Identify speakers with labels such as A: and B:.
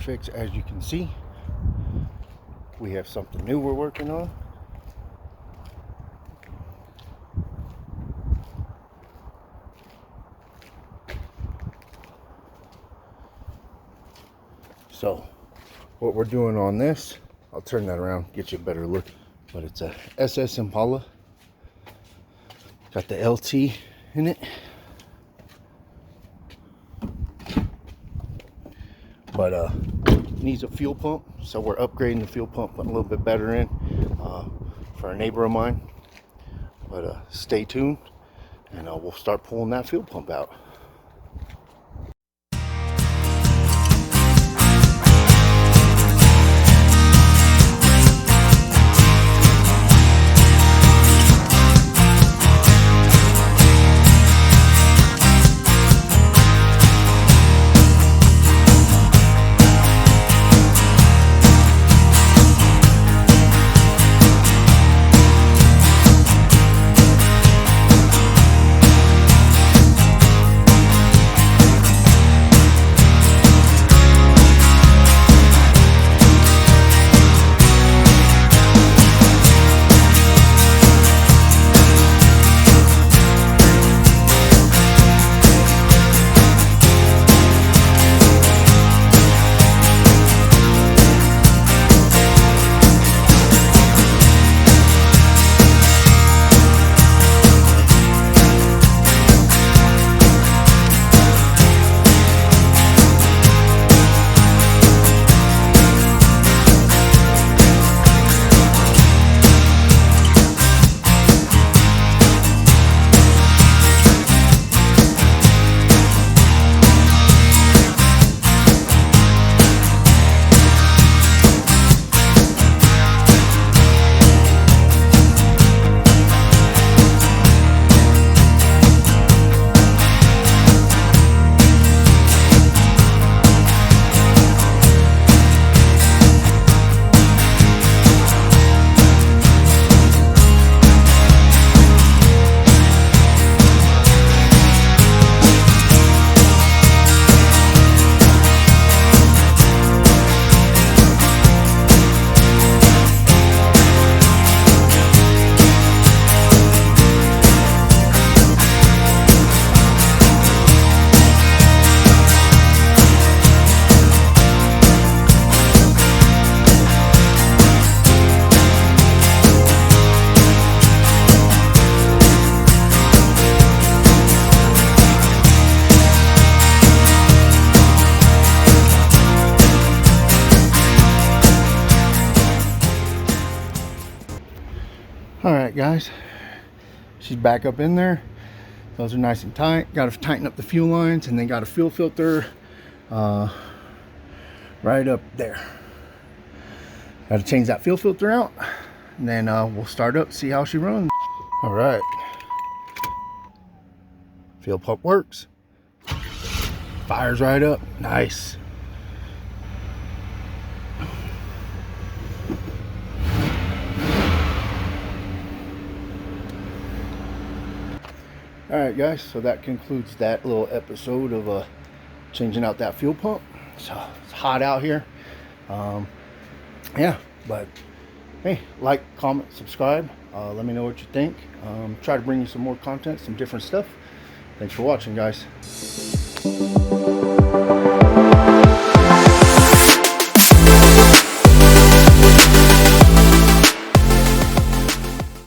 A: fix. As you can see, we have something new we're working on. So what we're doing on this, I'll turn that around, get you a better look, but it's a SS Impala. Got the LT in it, but needs a fuel pump, so we're upgrading the fuel pump, putting a little bit better in for a neighbor of mine. But stay tuned, and we'll start pulling that fuel pump out. All right, guys, she's back up in there. Those are nice and tight. Got to tighten up the fuel lines, and then got a fuel filter right up there. Got to change that fuel filter out, and then we'll start up, see how she runs. All right, fuel pump works. Fires right up, nice. All right, guys, so that concludes that little episode of changing out that fuel pump. So it's hot out here. Yeah, but hey, like, comment, subscribe. Let me know what you think. Try to bring you some more content, some different stuff. Thanks for watching, guys.